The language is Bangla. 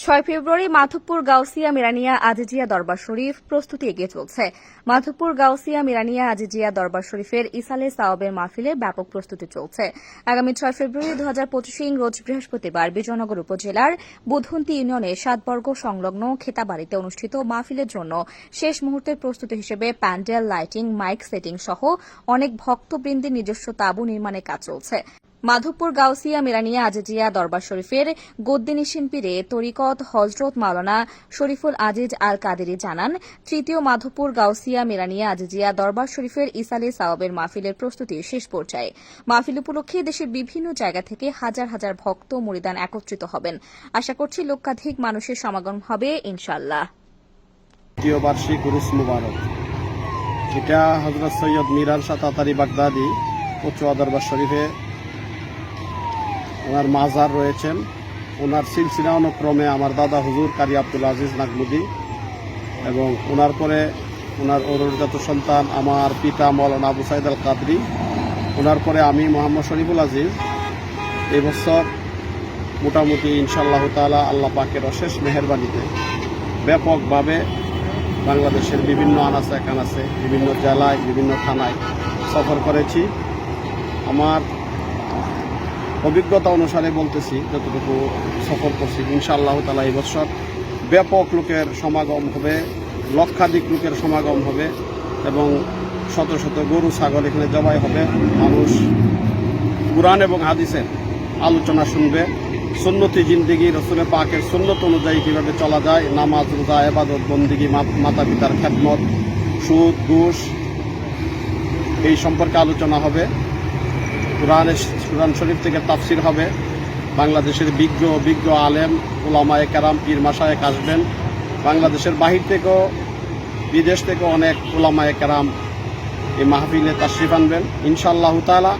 6 ফেব্রুয়ারি মাধবপুর গাউসিয়া মিরানিয়া আজিজিয়া দরবার শরীফ প্রস্তুতি এগিয়ে চলছে। মাধবপুর গাউসিয়া মিরানিয়া আজিজিয়া দরবার শরীফের ইসালে সাওয়াবের মাহফিলে ব্যাপক প্রস্তুতি চলছে। আগামী 6 ফেব্রুয়ারি 2025 রোজ বৃহস্পতিবার বিজয়নগর উপজেলার বুধন্তি ইউনিয়নের সাতবর্গ সংলগ্ন খেতাবাড়িতে অনুষ্ঠিত মাহফিলের জন্য শেষ মুহূর্তের প্রস্তুতি হিসেবে প্যান্ডেল, লাইটিং, মাইক সেটিং সহ অনেক ভক্তবৃন্দের নিজস্ব তাঁবু নির্মাণের কাজ চলছে। মাধবপুর গাউসিয়া মিরানিয়া আজিজিয়া দরবার শরীফের গদ্দিনিসিন পীরে তরিকত হজরত মাওলানা শরীফুল আজিজ আল কাদেরী জানান, তৃতীয় মাধবপুর গাউসিয়া মিরানিয়া আজিজিয়া দরবার শরীফের ইসালে সাওয়াবের মাহফিলের প্রস্তুতি শেষ পর্যায়ে। মাহফিল উপলক্ষে দেশের বিভিন্ন জায়গা থেকে হাজার হাজার ভক্ত মুরিদান একত্রিত হবেন। আশা করছি লক্ষাধিক মানুষের সমাগম হবে ইনশাআল্লাহ। তৃতীয় বার্ষিক উরুস মুবারক, এটা হযরত সৈয়দ মিরান শাহ তাতারি বাগদাদি কচুয়া দরবার শরীফে ওনার মাজার রয়েছেন। ওনার সিলসিলা অনুক্রমে আমার দাদা হুজুর কারি আব্দুল আজিজ নাগমুদি এবং ওনার পরে ওনার অরুজাত সন্তান আমার পিতা মৌলানা আবু সাইদ আল কাদরি, ওনার পরে আমি মোহাম্মদ শরীফুল আজিজ। এই বছর মোটামুটি ইনশাআল্লাহ তাআলা আল্লাহ পাকের অশেষ মেহেরবানিতে ব্যাপকভাবে বাংলাদেশের বিভিন্ন আনাচে কানাচে, বিভিন্ন জেলায়, বিভিন্ন থানায় সফর করেছি। আমার অভিজ্ঞতা অনুসারে বলতেছি, যতটুকু সফর করছি, ইনশাআল্লাহ তাআলা এই বছর ব্যাপক লোকের সমাগম হবে, লক্ষাধিক লোকের সমাগম হবে এবং শত শত গরু ছাগল এখানে জবাই হবে। মানুষ কুরআন এবং হাদিসের আলোচনা শুনবে, সুন্নতি জিন্দেগি, রসুলের পাকের সুন্নত অনুযায়ী কীভাবে চলা যায়, নামাজ, রোজা, ইবাদত, বন্দেগী, মাতা পিতার খেদমত, সুদ, ঘুষ, এই সম্পর্কে আলোচনা হবে। কুরআন শরীফ থেকে তাফসির হবে। বাংলাদেশের বিজ্ঞ আলেম, উলামায়ে কেরাম, পীর মাশায়েখ আসবেন। বাংলাদেশের বাহির থেকেও, বিদেশ থেকেও অনেক উলামায়ে কেরাম এই মাহফিলে তাশরিফ আনবেন ইনশাআল্লাহ তাআলা।